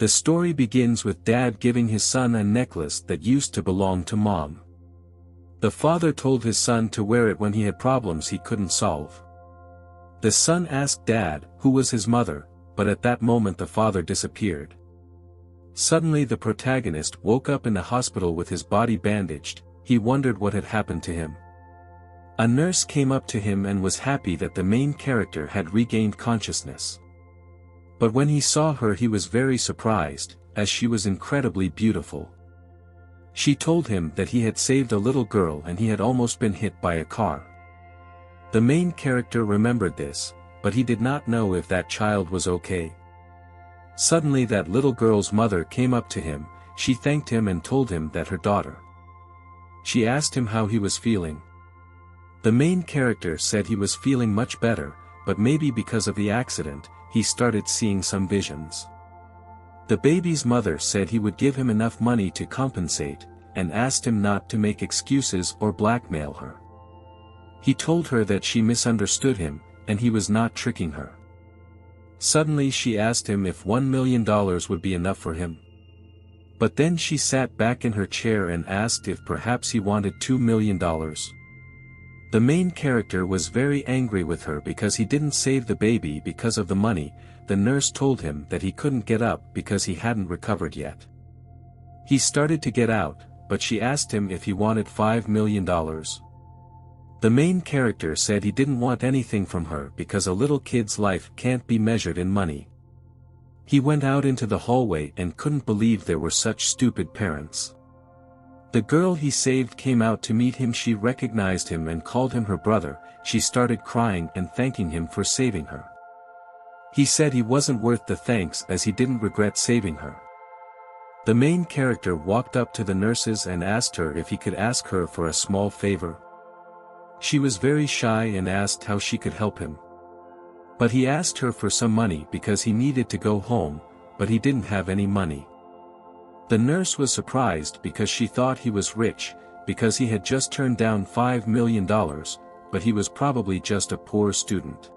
The story begins with Dad giving his son a necklace that used to belong to Mom. The father told his son to wear it when he had problems he couldn't solve. The son asked Dad, who was his mother, but at that moment the father disappeared. Suddenly the protagonist woke up in the hospital with his body bandaged. He wondered what had happened to him. A nurse came up to him and was happy that the main character had regained consciousness. But when he saw her he was very surprised, as she was incredibly beautiful. She told him that he had saved a little girl and he had almost been hit by a car. The main character remembered this, but he did not know if that child was okay. Suddenly that little girl's mother came up to him. She thanked him and told him that her daughter. She asked him how he was feeling. The main character said he was feeling much better, but maybe because of the accident, he started seeing some visions. The baby's mother said he would give him enough money to compensate, and asked him not to make excuses or blackmail her. He told her that she misunderstood him, and he was not tricking her. Suddenly she asked him if $1 million would be enough for him. But then she sat back in her chair and asked if perhaps he wanted $2 million. The main character was very angry with her because he didn't save the baby because of the money. The nurse told him that he couldn't get up because he hadn't recovered yet. He started to get out, but she asked him if he wanted $5 million. The main character said he didn't want anything from her because a little kid's life can't be measured in money. He went out into the hallway and couldn't believe there were such stupid parents. The girl he saved came out to meet him. She recognized him and called him her brother. She started crying and thanking him for saving her. He said he wasn't worth the thanks as he didn't regret saving her. The main character walked up to the nurses and asked her if he could ask her for a small favor. She was very shy and asked how she could help him. But he asked her for some money because he needed to go home, but he didn't have any money. The nurse was surprised because she thought he was rich, because he had just turned down $5 million, but he was probably just a poor student.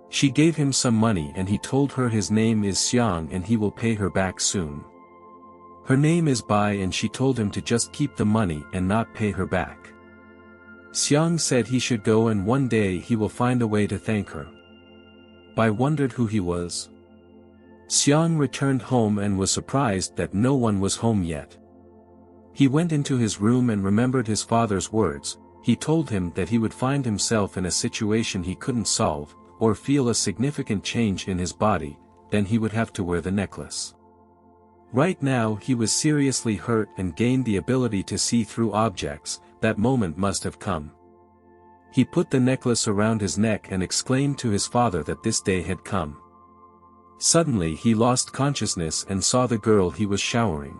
She gave him some money and he told her his name is Xiang and he will pay her back soon. Her name is Bai and she told him to just keep the money and not pay her back. Xiang said he should go and one day he will find a way to thank her. Bai wondered who he was. Xiang returned home and was surprised that no one was home yet. He went into his room and remembered his father's words. He told him that he would find himself in a situation he couldn't solve, or feel a significant change in his body, then he would have to wear the necklace. Right now he was seriously hurt and gained the ability to see through objects. That moment must have come. He put the necklace around his neck and exclaimed to his father that this day had come. Suddenly he lost consciousness and saw the girl he was showering.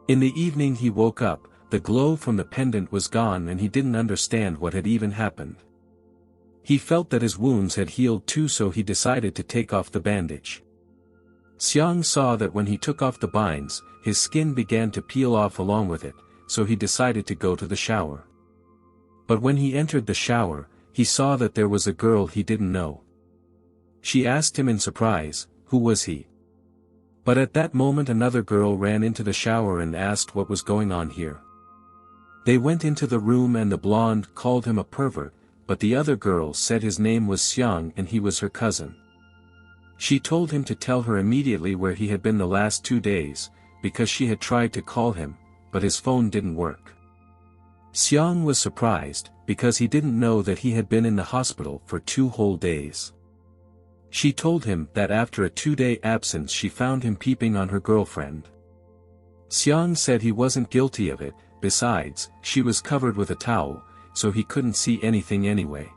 In the evening he woke up, the glow from the pendant was gone and he didn't understand what had even happened. He felt that his wounds had healed too, so he decided to take off the bandage. Xiang saw that when he took off the binds, his skin began to peel off along with it, so he decided to go to the shower. But when he entered the shower, he saw that there was a girl he didn't know. She asked him in surprise, who was he? But at that moment another girl ran into the shower and asked what was going on here. They went into the room and the blonde called him a pervert, but the other girl said his name was Xiang and he was her cousin. She told him to tell her immediately where he had been the last 2 days, because she had tried to call him, but his phone didn't work. Xiang was surprised, because he didn't know that he had been in the hospital for 2 whole days. She told him that after a 2-day absence she found him peeping on her girlfriend. Xiang said he wasn't guilty of it, besides, she was covered with a towel, so he couldn't see anything anyway.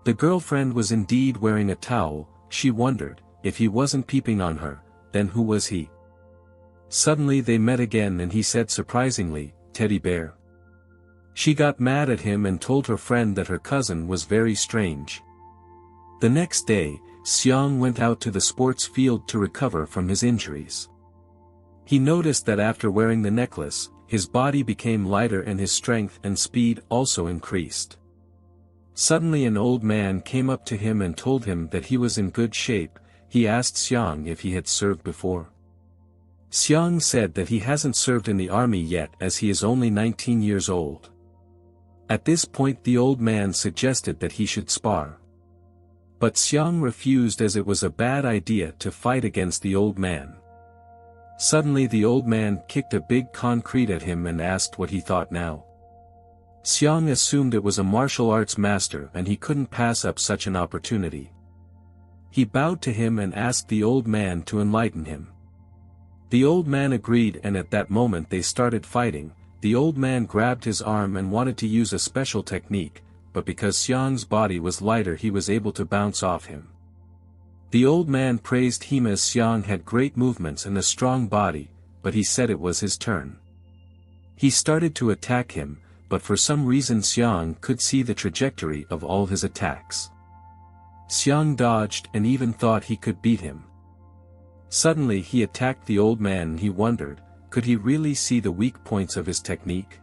The girlfriend was indeed wearing a towel. She wondered, if he wasn't peeping on her, then who was he? Suddenly they met again and he said surprisingly, "Teddy bear." She got mad at him and told her friend that her cousin was very strange. The next day, Xiang went out to the sports field to recover from his injuries. He noticed that after wearing the necklace, his body became lighter and his strength and speed also increased. Suddenly an old man came up to him and told him that he was in good shape. he asked Xiang if he had served before. Xiang said that he hasn't served in the army yet as he is only 19 years old. At this point the old man suggested that he should spar. But Xiang refused as it was a bad idea to fight against the old man. Suddenly the old man kicked a big concrete at him and asked what he thought now. Xiang assumed it was a martial arts master and he couldn't pass up such an opportunity. He bowed to him and asked the old man to enlighten him. The old man agreed, and at that moment they started fighting. The old man grabbed his arm and wanted to use a special technique, but because Xiang's body was lighter he was able to bounce off him. The old man praised him as Xiang had great movements and a strong body, but he said it was his turn. He started to attack him, but for some reason Xiang could see the trajectory of all his attacks. Xiang dodged and even thought he could beat him. Suddenly he attacked the old man and he wondered, could he really see the weak points of his technique?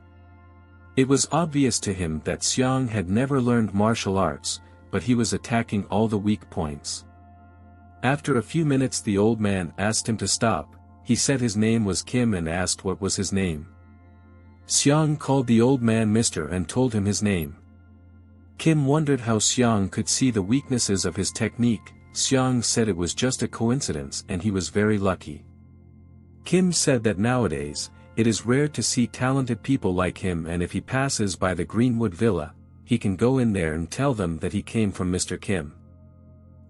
It was obvious to him that Xiang had never learned martial arts, but he was attacking all the weak points. After a few minutes the old man asked him to stop. He said his name was Kim and asked what was his name. Xiang called the old man Mr. and told him his name. Kim wondered how Xiang could see the weaknesses of his technique. Xiang said it was just a coincidence and he was very lucky. Kim said that nowadays, it is rare to see talented people like him, and if he passes by the Greenwood Villa, he can go in there and tell them that he came from Mr. Kim.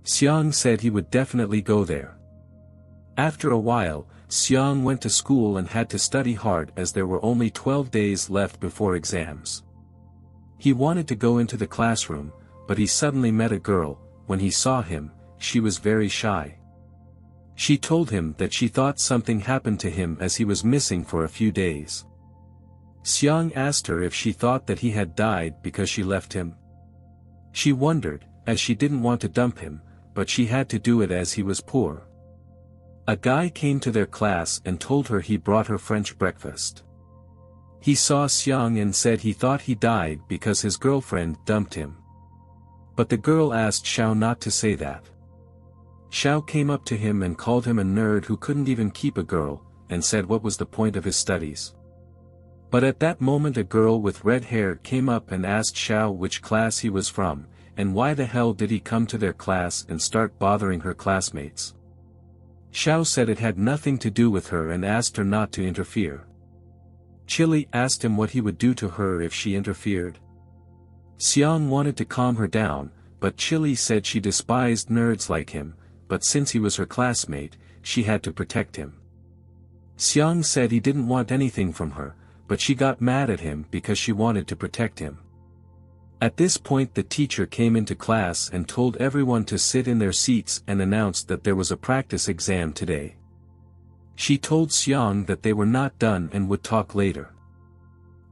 Xiang said he would definitely go there. After a while, Xiang went to school and had to study hard as there were only 12 days left before exams. He wanted to go into the classroom, but he suddenly met a girl. When he saw him, she was very shy. She told him that she thought something happened to him as he was missing for a few days. Xiang asked her if she thought that he had died because she left him. She wondered, as she didn't want to dump him, but she had to do it as he was poor. A guy came to their class and told her he brought her French breakfast. He saw Xiang and said he thought he died because his girlfriend dumped him. But the girl asked Xiao not to say that. Xiao came up to him and called him a nerd who couldn't even keep a girl, and said what was the point of his studies. But at that moment a girl with red hair came up and asked Xiao which class he was from, and why the hell did he come to their class and start bothering her classmates. Xiao said it had nothing to do with her and asked her not to interfere. Chili asked him what he would do to her if she interfered. Xiang wanted to calm her down, but Chili said she despised nerds like him, but since he was her classmate, she had to protect him. Xiang said he didn't want anything from her, but she got mad at him because she wanted to protect him. At this point the teacher came into class and told everyone to sit in their seats and announced that there was a practice exam today. She told Xiang that they were not done and would talk later.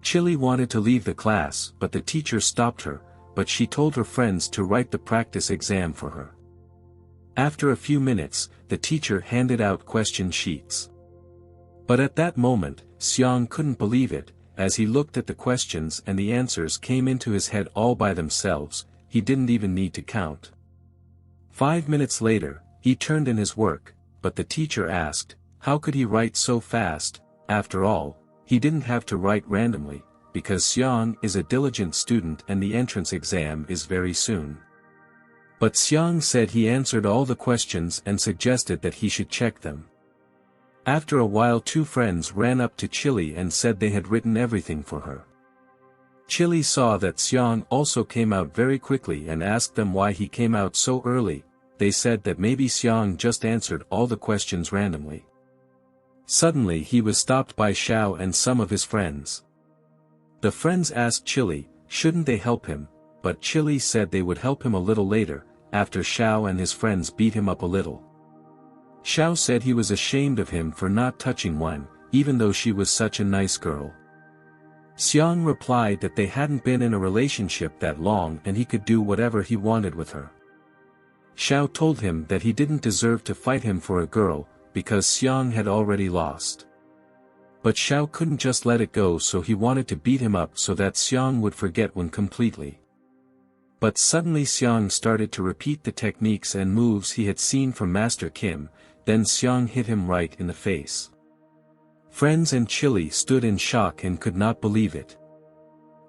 Chili wanted to leave the class but the teacher stopped her, but she told her friends to write the practice exam for her. After a few minutes, the teacher handed out question sheets. But at that moment, Xiang couldn't believe it, as he looked at the questions and the answers came into his head all by themselves. He didn't even need to count. 5 minutes later, he turned in his work, but the teacher asked, how could he write so fast? After all, he didn't have to write randomly, because Xiang is a diligent student and the entrance exam is very soon. But Xiang said he answered all the questions and suggested that he should check them. After a while 2 friends ran up to Chili and said they had written everything for her. Chili saw that Xiang also came out very quickly and asked them why he came out so early. They said that maybe Xiang just answered all the questions randomly. Suddenly he was stopped by Xiao and some of his friends. The friends asked Chili, shouldn't they help him, but Chili said they would help him a little later, after Xiao and his friends beat him up a little. Xiao said he was ashamed of him for not touching Wen, even though she was such a nice girl. Xiang replied that they hadn't been in a relationship that long and he could do whatever he wanted with her. Xiao told him that he didn't deserve to fight him for a girl, because Xiang had already lost. But Xiao couldn't just let it go, so he wanted to beat him up so that Xiang would forget Wen completely. But suddenly Xiang started to repeat the techniques and moves he had seen from Master Kim, then Xiang hit him right in the face. Friends and Chili stood in shock and could not believe it.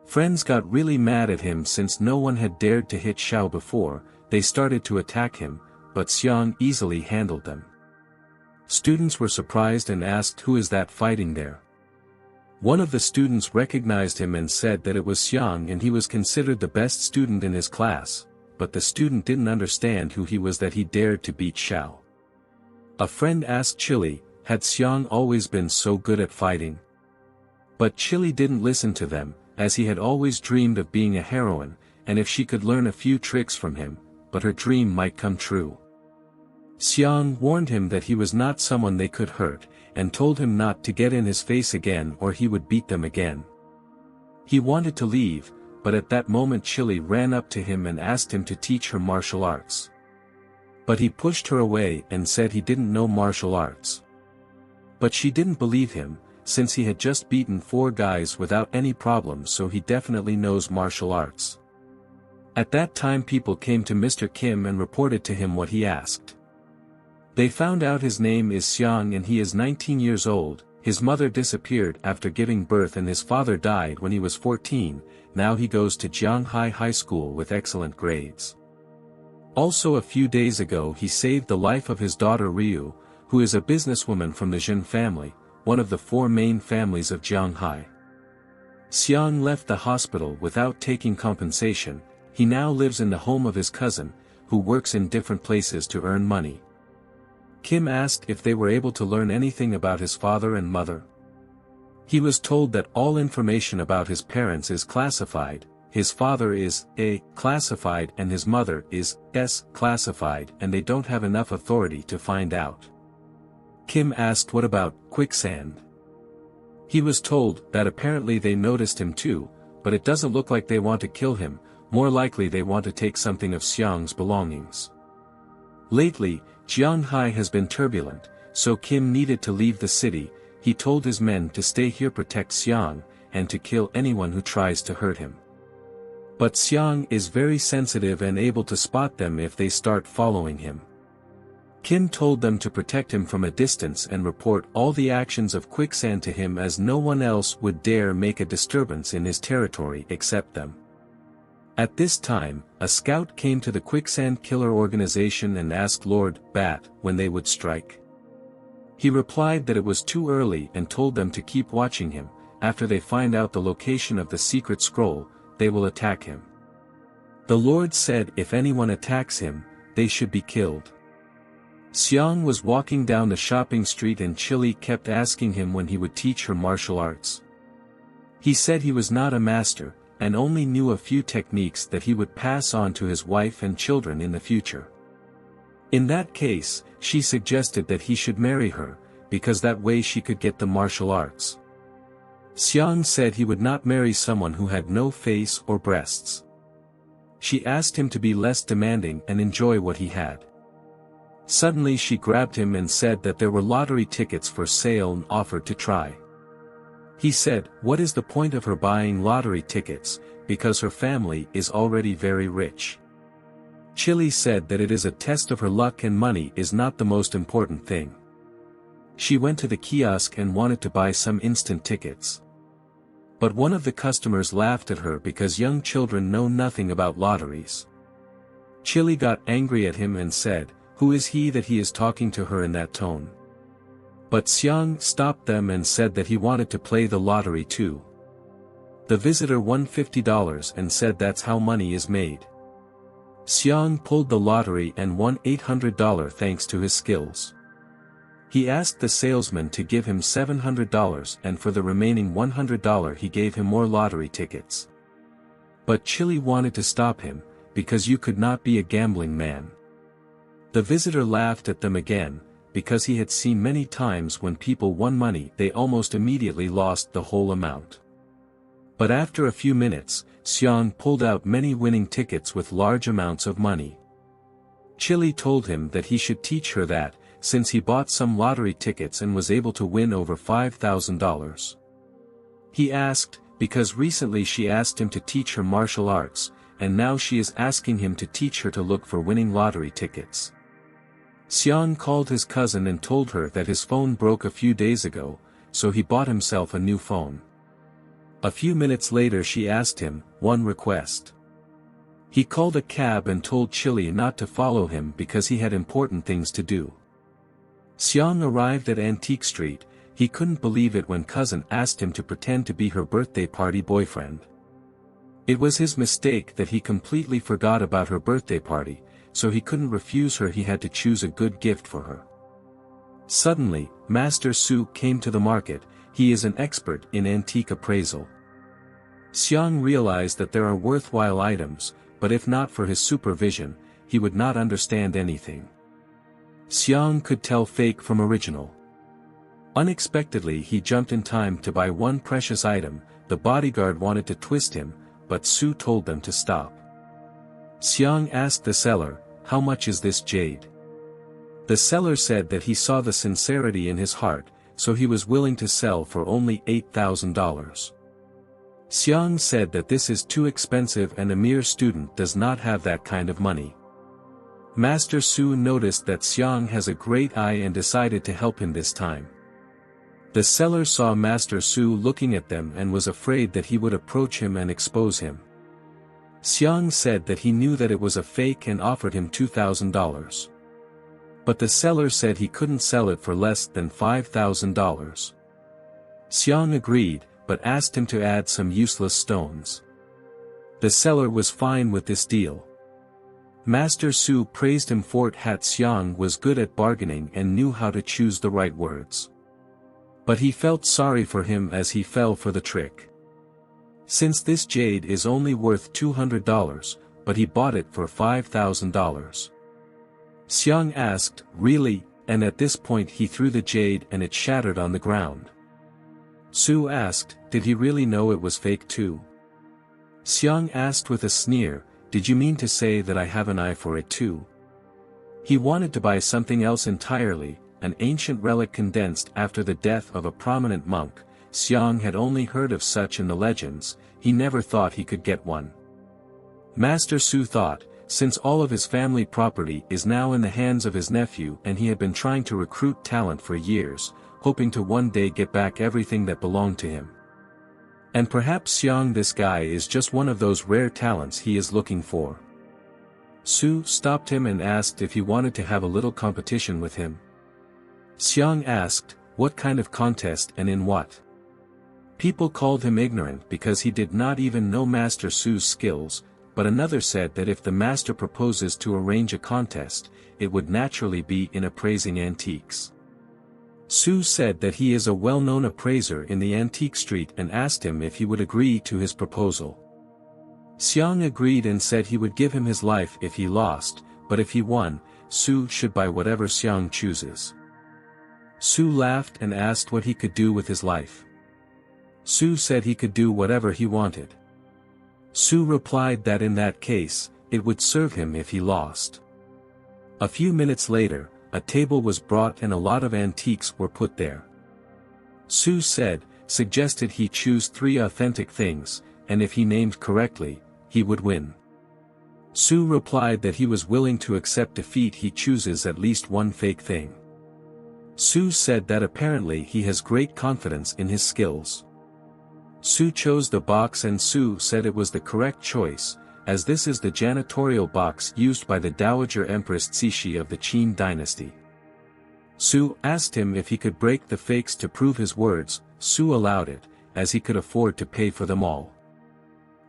Friends got really mad at him since no one had dared to hit Xiao before. They started to attack him, but Xiang easily handled them. Students were surprised and asked who is that fighting there. One of the students recognized him and said that it was Xiang and he was considered the best student in his class, but the student didn't understand who he was that he dared to beat Xiao. A friend asked Chili, had Xiang always been so good at fighting? But Chili didn't listen to them, as he had always dreamed of being a heroine, and if she could learn a few tricks from him, but her dream might come true. Xiang warned him that he was not someone they could hurt, and told him not to get in his face again or he would beat them again. He wanted to leave, but at that moment Chili ran up to him and asked him to teach her martial arts. But he pushed her away and said he didn't know martial arts. But she didn't believe him, since he had just beaten 4 guys without any problem, so he definitely knows martial arts. At that time people came to Mr. Kim and reported to him what he asked. They found out his name is Xiang and he is 19 years old, his mother disappeared after giving birth and his father died when he was 14, now he goes to Jianghai High School with excellent grades. Also a few days ago he saved the life of his daughter Ryu, who is a businesswoman from the Jin family, one of the 4 main families of Jianghai. Xiang left the hospital without taking compensation. He now lives in the home of his cousin, who works in different places to earn money. Kim asked if they were able to learn anything about his father and mother. He was told that all information about his parents is classified, his father is A classified and his mother is S classified, and they don't have enough authority to find out. Kim asked what about quicksand. He was told that apparently they noticed him too, but it doesn't look like they want to kill him, more likely they want to take something of Xiang's belongings. Lately, Jianghai has been turbulent, so Kim needed to leave the city. He told his men to stay here, protect Xiang, and to kill anyone who tries to hurt him. But Xiang is very sensitive and able to spot them if they start following him. Kim told them to protect him from a distance and report all the actions of quicksand to him, as no one else would dare make a disturbance in his territory except them. At this time, a scout came to the quicksand killer organization and asked Lord Bat when they would strike. He replied that it was too early and told them to keep watching him. After they find out the location of the secret scroll, they will attack him. The Lord said if anyone attacks him, they should be killed. Xiang was walking down the shopping street and Chili kept asking him when he would teach her martial arts. He said he was not a master, and only knew a few techniques that he would pass on to his wife and children in the future. In that case, she suggested that he should marry her, because that way she could get the martial arts. Xiang said he would not marry someone who had no face or breasts. She asked him to be less demanding and enjoy what he had. Suddenly she grabbed him and said that there were lottery tickets for sale and offered to try. He said, what is the point of her buying lottery tickets, because her family is already very rich. Chili said that it is a test of her luck and money is not the most important thing. She went to the kiosk and wanted to buy some instant tickets. But one of the customers laughed at her because young children know nothing about lotteries. Chili got angry at him and said, who is he that he is talking to her in that tone? But Xiang stopped them and said that he wanted to play the lottery too. The visitor won $50 and said that's how money is made. Xiang pulled the lottery and won $800 thanks to his skills. He asked the salesman to give him $700 and for the remaining $100 he gave him more lottery tickets. But Chili wanted to stop him, because you could not be a gambling man. The visitor laughed at them again, because he had seen many times when people won money they almost immediately lost the whole amount. But after a few minutes, Xiang pulled out many winning tickets with large amounts of money. Chili told him that he should teach her that, since he bought some lottery tickets and was able to win over $5,000. He asked, because recently she asked him to teach her martial arts, and now she is asking him to teach her to look for winning lottery tickets. Xiang called his cousin and told her that his phone broke a few days ago, so he bought himself a new phone. A few minutes later she asked him one request. He called a cab and told Chili not to follow him because he had important things to do. Xiang arrived at Antique Street. He couldn't believe it when cousin asked him to pretend to be her birthday party boyfriend. It was his mistake that he completely forgot about her birthday party, so he couldn't refuse her. He had to choose a good gift for her. Suddenly, Master Su came to the market. He is an expert in antique appraisal. Xiang realized that there are worthwhile items, but if not for his supervision, he would not understand anything. Xiang could tell fake from original. Unexpectedly he jumped in time to buy one precious item. The bodyguard wanted to twist him, but Su told them to stop. Xiang asked the seller, "How much is this jade?" The seller said that he saw the sincerity in his heart, so he was willing to sell for only $8,000. Xiang said that this is too expensive and a mere student does not have that kind of money. Master Su noticed that Xiang has a great eye and decided to help him this time. The seller saw Master Su looking at them and was afraid that he would approach him and expose him. Xiang said that he knew that it was a fake and offered him $2,000. But the seller said he couldn't sell it for less than $5,000. Xiang agreed, but asked him to add some useless stones. The seller was fine with this deal. Master Su praised him for it. Xiang was good at bargaining and knew how to choose the right words. But he felt sorry for him as he fell for the trick. Since this jade is only worth $200, but he bought it for $5,000. Xiang asked, "Really?" And at this point he threw the jade and it shattered on the ground. Su asked, "Did he really know it was fake too?" Xiang asked with a sneer, "Did you mean to say that I have an eye for it too?" He wanted to buy something else entirely, an ancient relic condensed after the death of a prominent monk. Xiang had only heard of such in the legends, he never thought he could get one. Master Su thought, since all of his family property is now in the hands of his nephew and he had been trying to recruit talent for years, hoping to one day get back everything that belonged to him. And perhaps Xiang, this guy, is just one of those rare talents he is looking for. Su stopped him and asked if he wanted to have a little competition with him. Xiang asked, what kind of contest and in what? People called him ignorant because he did not even know Master Su's skills, but another said that if the master proposes to arrange a contest, it would naturally be in appraising antiques. Su said that he is a well-known appraiser in the antique street and asked him if he would agree to his proposal. Xiang agreed and said he would give him his life if he lost, but if he won, Su should buy whatever Xiang chooses. Su laughed and asked what he could do with his life. Su said he could do whatever he wanted. Su replied that in that case, it would serve him if he lost. A few minutes later, a table was brought and a lot of antiques were put there. Su suggested he choose 3 authentic things, and if he named correctly, he would win. Su replied that he was willing to accept defeat. He chooses at least one fake thing. Su said that apparently he has great confidence in his skills. Su chose the box and Su said it was the correct choice, as this is the janitorial box used by the Dowager Empress Cixi of the Qin dynasty. Su asked him if he could break the fakes to prove his words. Su allowed it, as he could afford to pay for them all.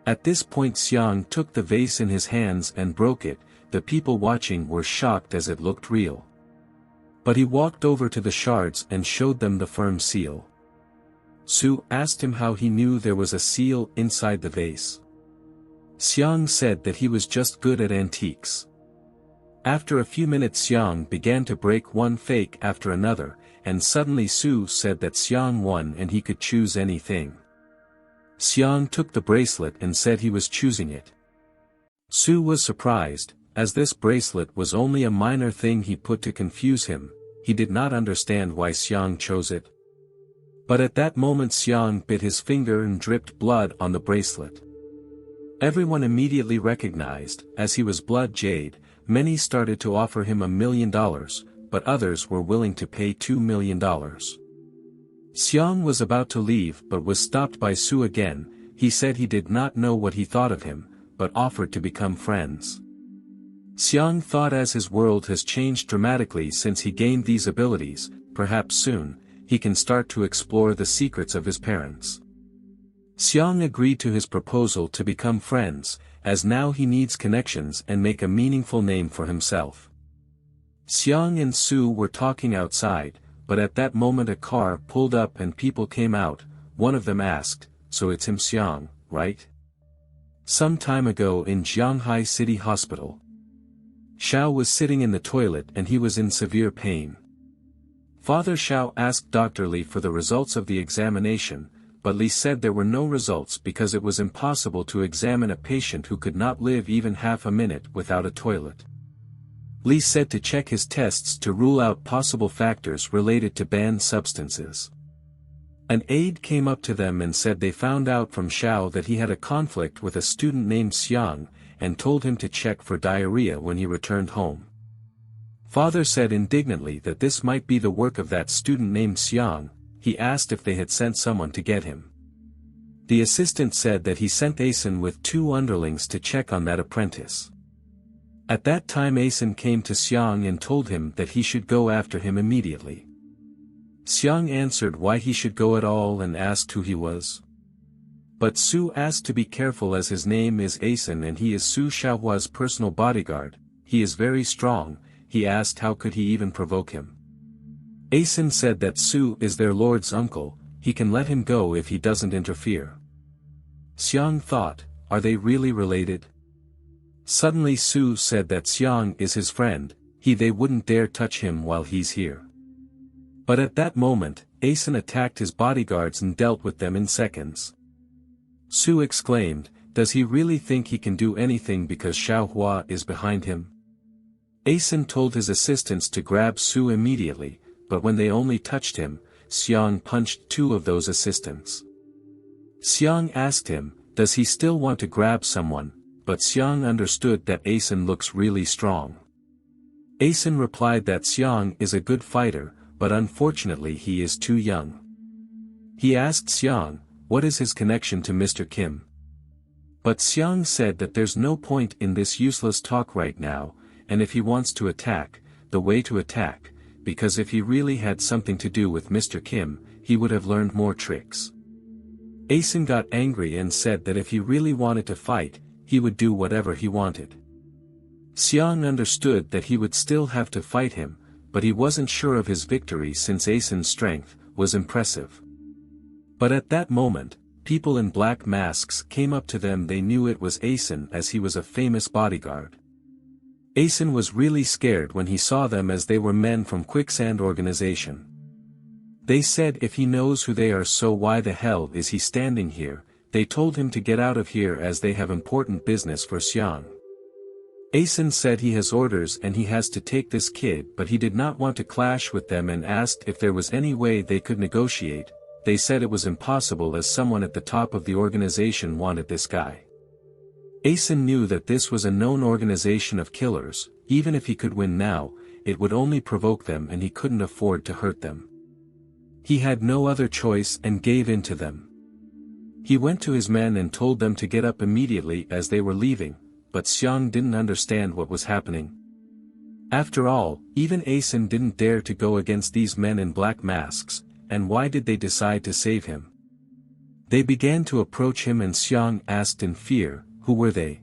At this point Xiang took the vase in his hands and broke it. The people watching were shocked as it looked real. But he walked over to the shards and showed them the firm seal. Su asked him how he knew there was a seal inside the vase. Xiang said that he was just good at antiques. After a few minutes Xiang began to break one fake after another, and suddenly Su said that Xiang won and he could choose anything. Xiang took the bracelet and said he was choosing it. Su was surprised, as this bracelet was only a minor thing he put to confuse him. He did not understand why Xiang chose it. But at that moment Xiang bit his finger and dripped blood on the bracelet. Everyone immediately recognized, as he was blood jade. Many started to offer him $1 million, but others were willing to pay $2 million. Xiang was about to leave but was stopped by Su again. He said he did not know what he thought of him, but offered to become friends. Xiang thought as his world has changed dramatically since he gained these abilities, perhaps soon, he can start to explore the secrets of his parents. Xiang agreed to his proposal to become friends, as now he needs connections and make a meaningful name for himself. Xiang and Su were talking outside, but at that moment a car pulled up and people came out. One of them asked, "So it's him Xiang, right? Some time ago in Jianghai City Hospital." Xiao was sitting in the toilet and he was in severe pain. Father Xiao asked Dr. Li for the results of the examination, but Li said there were no results because it was impossible to examine a patient who could not live even half a minute without a toilet. Li said to check his tests to rule out possible factors related to banned substances. An aide came up to them and said they found out from Xiao that he had a conflict with a student named Xiang, and told him to check for diarrhea when he returned home. Father said indignantly that this might be the work of that student named Xiang. He asked if they had sent someone to get him. The assistant said that he sent Asen with 2 underlings to check on that apprentice. At that time Asen came to Xiang and told him that he should go after him immediately. Xiang answered why he should go at all and asked who he was. But Su asked to be careful as his name is Asen and he is Su Xiaohua's personal bodyguard. He is very strong. He asked how could he even provoke him. Asen said that Su is their lord's uncle, he can let him go if he doesn't interfere. Xiang thought, are they really related? Suddenly Su said that Xiang is his friend, they wouldn't dare touch him while he's here. But at that moment, Asen attacked his bodyguards and dealt with them in seconds. Su exclaimed, does he really think he can do anything because Xiaohua is behind him? Asen told his assistants to grab Su immediately, but when they only touched him, Xiang punched 2 of those assistants. Xiang asked him, does he still want to grab someone, but Xiang understood that Asen looks really strong. Asen replied that Xiang is a good fighter, but unfortunately he is too young. He asked Xiang, what is his connection to Mr. Kim? But Xiang said that there's no point in this useless talk right now, and if he wants to attack, the way to attack, because if he really had something to do with Mr. Kim, he would have learned more tricks. Asen got angry and said that if he really wanted to fight, he would do whatever he wanted. Xiang understood that he would still have to fight him, but he wasn't sure of his victory since Asen's strength was impressive. But at that moment, people in black masks came up to them. They knew it was Asen as he was a famous bodyguard. Asen was really scared when he saw them as they were men from Quicksand Organization. They said if he knows who they are, so why the hell is he standing here? They told him to get out of here as they have important business for Xiang. Asen said he has orders and he has to take this kid, but he did not want to clash with them and asked if there was any way they could negotiate. They said it was impossible as someone at the top of the organization wanted this guy. Asen knew that this was a known organization of killers. Even if he could win now, it would only provoke them and he couldn't afford to hurt them. He had no other choice and gave in to them. He went to his men and told them to get up immediately as they were leaving, but Xiang didn't understand what was happening. After all, even Asen didn't dare to go against these men in black masks, and why did they decide to save him? They began to approach him and Xiang asked in fear, who were they?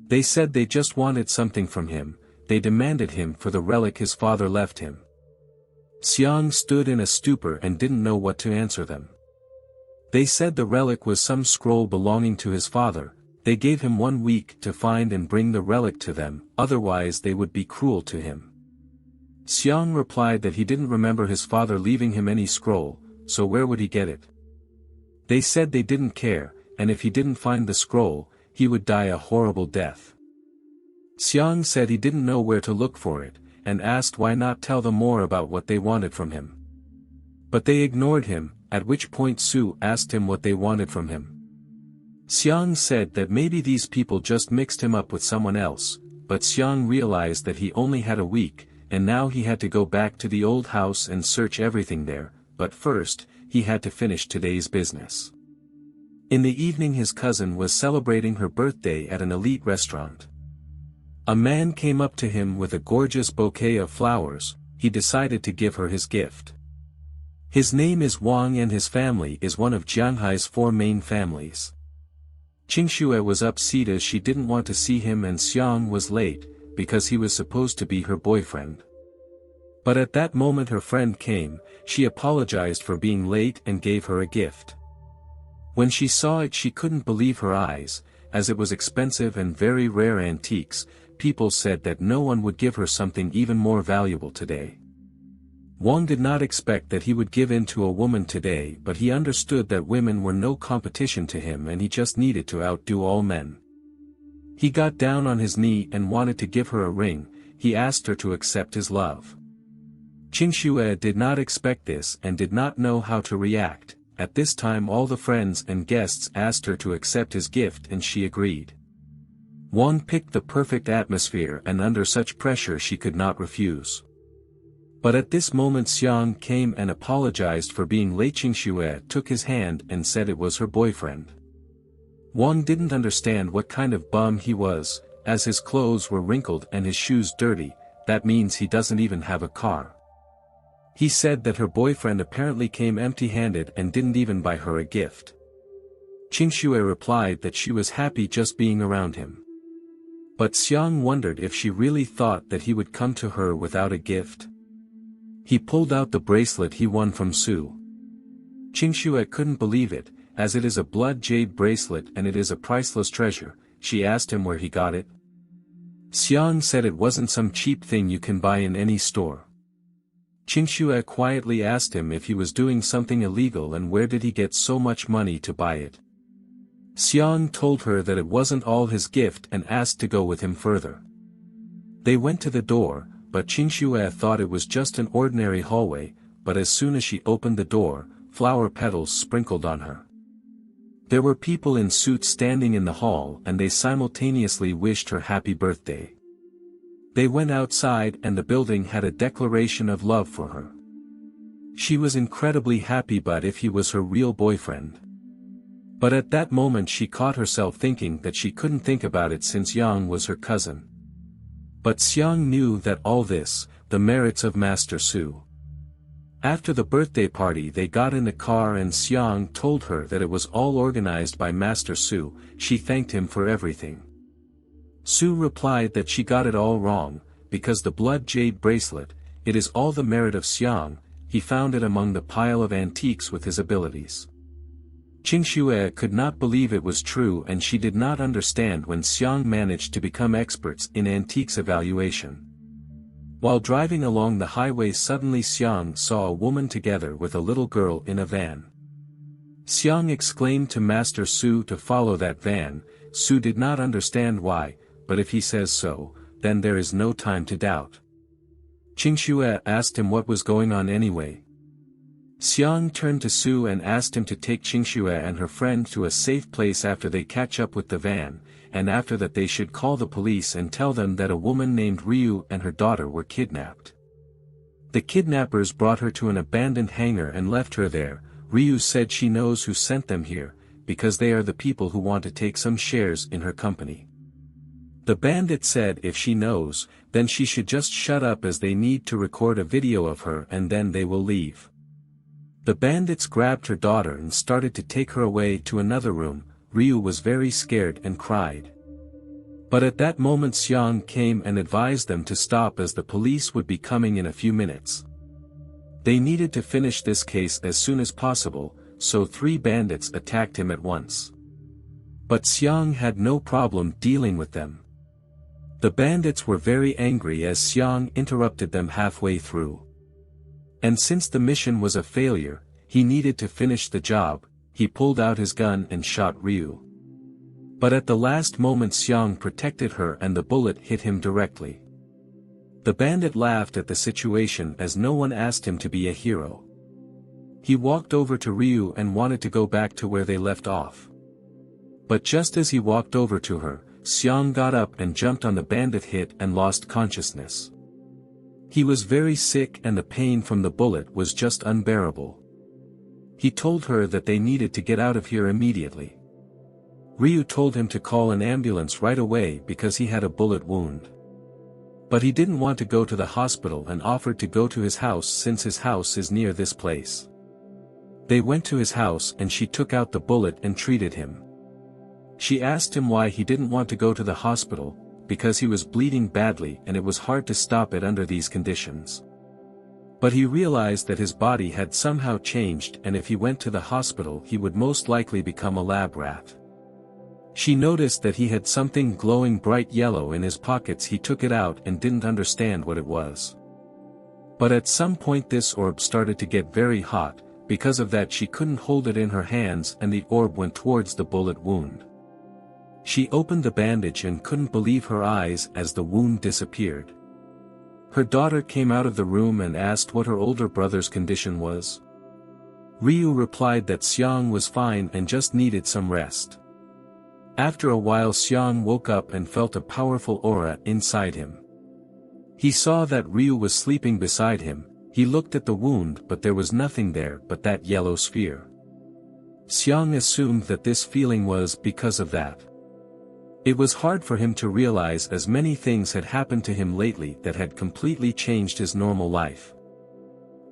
They said they just wanted something from him. They demanded him for the relic his father left him. Xiang stood in a stupor and didn't know what to answer them. They said the relic was some scroll belonging to his father. They gave him 1 week to find and bring the relic to them, otherwise they would be cruel to him. Xiang replied that he didn't remember his father leaving him any scroll, so where would he get it? They said they didn't care, and if he didn't find the scroll, he would die a horrible death. Xiang said he didn't know where to look for it, and asked why not tell them more about what they wanted from him. But they ignored him, at which point Su asked him what they wanted from him. Xiang said that maybe these people just mixed him up with someone else, but Xiang realized that he only had a week, and now he had to go back to the old house and search everything there, but first, he had to finish today's business. In the evening his cousin was celebrating her birthday at an elite restaurant. A man came up to him with a gorgeous bouquet of flowers. He decided to give her his gift. His name is Wang and his family is one of Jianghai's 4 main families. Qingxue was upset as she didn't want to see him and Xiang was late, because he was supposed to be her boyfriend. But at that moment her friend came, she apologized for being late and gave her a gift. When she saw it she couldn't believe her eyes, as it was expensive and very rare antiques. People said that no one would give her something even more valuable today. Wang did not expect that he would give in to a woman today, but he understood that women were no competition to him and he just needed to outdo all men. He got down on his knee and wanted to give her a ring. He asked her to accept his love. Qingxue did not expect this and did not know how to react. At this time all the friends and guests asked her to accept his gift and she agreed. Wang picked the perfect atmosphere and under such pressure she could not refuse. But at this moment Xiang came and apologized for being late. Qingxue took his hand and said it was her boyfriend. Wang didn't understand what kind of bum he was, as his clothes were wrinkled and his shoes dirty. That means he doesn't even have a car. He said that her boyfriend apparently came empty-handed and didn't even buy her a gift. Qingxue replied that she was happy just being around him. But Xiang wondered if she really thought that he would come to her without a gift. He pulled out the bracelet he won from Su. Qingxue couldn't believe it, as it is a blood jade bracelet and it is a priceless treasure. She asked him where he got it. Xiang said it wasn't some cheap thing you can buy in any store. Qingxue quietly asked him if he was doing something illegal and where did he get so much money to buy it. Xiang told her that it wasn't all his gift and asked to go with him further. They went to the door, but Qingxue thought it was just an ordinary hallway, but as soon as she opened the door, flower petals sprinkled on her. There were people in suits standing in the hall and they simultaneously wished her happy birthday. They went outside and the building had a declaration of love for her. She was incredibly happy, but if he was her real boyfriend. But at that moment she caught herself thinking that she couldn't think about it since Yang was her cousin. But Xiang knew that all this, the merits of Master Su. After the birthday party they got in the car and Xiang told her that it was all organized by Master Su. She thanked him for everything. Su replied that she got it all wrong, because the blood jade bracelet, it is all the merit of Xiang, he found it among the pile of antiques with his abilities. Qingxue could not believe it was true and she did not understand when Xiang managed to become experts in antiques evaluation. While driving along the highway suddenly Xiang saw a woman together with a little girl in a van. Xiang exclaimed to Master Su to follow that van. Su did not understand why, but if he says so, then there is no time to doubt. Qingxue asked him what was going on anyway. Xiang turned to Su and asked him to take Qingxue and her friend to a safe place after they catch up with the van, and after that they should call the police and tell them that a woman named Ryu and her daughter were kidnapped. The kidnappers brought her to an abandoned hangar and left her there. Ryu said she knows who sent them here, because they are the people who want to take some shares in her company. The bandit said if she knows, then she should just shut up as they need to record a video of her and then they will leave. The bandits grabbed her daughter and started to take her away to another room. Ryu was very scared and cried. But at that moment Xiang came and advised them to stop as the police would be coming in a few minutes. They needed to finish this case as soon as possible, so 3 bandits attacked him at once. But Xiang had no problem dealing with them. The bandits were very angry as Xiang interrupted them halfway through. And since the mission was a failure, he needed to finish the job. He pulled out his gun and shot Ryu. But at the last moment Xiang protected her and the bullet hit him directly. The bandit laughed at the situation as no one asked him to be a hero. He walked over to Ryu and wanted to go back to where they left off. But just as he walked over to her, Xiang got up and jumped on the bandit hit and lost consciousness. He was very sick and the pain from the bullet was just unbearable. He told her that they needed to get out of here immediately. Ryu told him to call an ambulance right away because he had a bullet wound. But he didn't want to go to the hospital and offered to go to his house since his house is near this place. They went to his house and she took out the bullet and treated him. She asked him why he didn't want to go to the hospital, because he was bleeding badly and it was hard to stop it under these conditions. But he realized that his body had somehow changed and if he went to the hospital he would most likely become a lab rat. She noticed that he had something glowing bright yellow in his pockets. He took it out and didn't understand what it was. But at some point this orb started to get very hot, because of that she couldn't hold it in her hands and the orb went towards the bullet wound. She opened the bandage and couldn't believe her eyes as the wound disappeared. Her daughter came out of the room and asked what her older brother's condition was. Ryu replied that Xiang was fine and just needed some rest. After a while Xiang woke up and felt a powerful aura inside him. He saw that Ryu was sleeping beside him. He looked at the wound but there was nothing there but that yellow sphere. Xiang assumed that this feeling was because of that. It was hard for him to realize as many things had happened to him lately that had completely changed his normal life.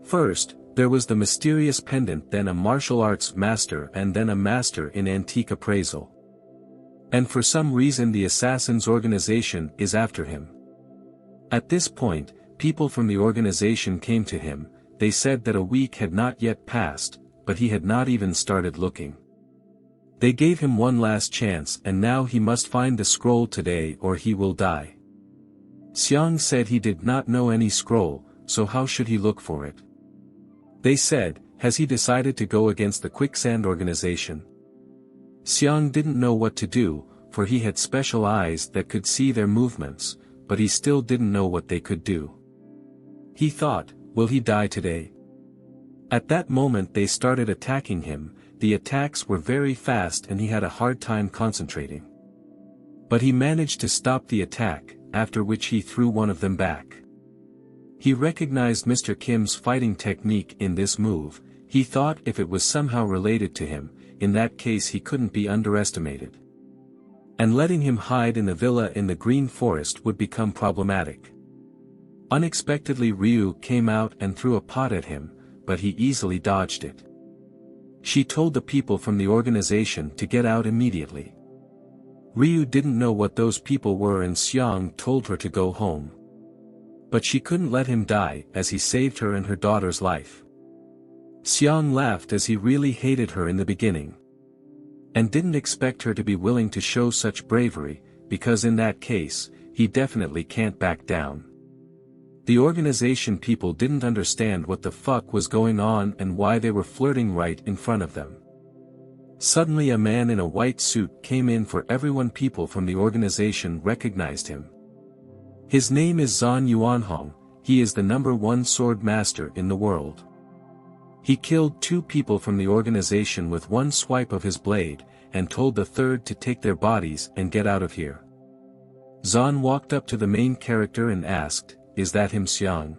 First, there was the mysterious pendant, then a martial arts master and then a master in antique appraisal. And for some reason the Assassins organization is after him. At this point, people from the organization came to him. They said that a week had not yet passed, but he had not even started looking. They gave him one last chance and now he must find the scroll today or he will die. Xiang said he did not know any scroll, so how should he look for it? They said, has he decided to go against the Quicksand organization? Xiang didn't know what to do, for he had special eyes that could see their movements, but he still didn't know what they could do. He thought, will he die today? At that moment they started attacking him. The attacks were very fast and he had a hard time concentrating. But he managed to stop the attack, after which he threw one of them back. He recognized Mr. Kim's fighting technique in this move. He thought if it was somehow related to him, in that case he couldn't be underestimated. And letting him hide in the villa in the Green Forest would become problematic. Unexpectedly Ryu came out and threw a pot at him, but he easily dodged it. She told the people from the organization to get out immediately. Ryu didn't know what those people were and Xiang told her to go home. But she couldn't let him die as he saved her and her daughter's life. Xiang laughed as he really hated her in the beginning. And didn't expect her to be willing to show such bravery, because in that case, he definitely can't back down. The organization people didn't understand what the fuck was going on and why they were flirting right in front of them. Suddenly a man in a white suit came in for everyone. People from the organization recognized him. His name is Zhan Yuanhong. He is the #1 sword master in the world. He killed 2 people from the organization with one swipe of his blade, and told the third to take their bodies and get out of here. Zhan walked up to the main character and asked, "Is that him, Xiang?"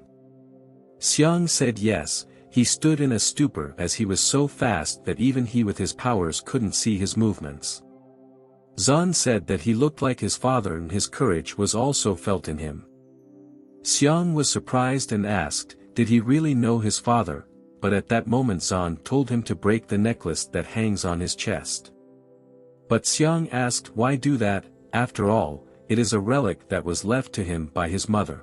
Xiang said yes. He stood in a stupor as he was so fast that even he with his powers couldn't see his movements. Zhan said that he looked like his father and his courage was also felt in him. Xiang was surprised and asked, did he really know his father? But at that moment Zhan told him to break the necklace that hangs on his chest. But Xiang asked, why do that? After all, it is a relic that was left to him by his mother.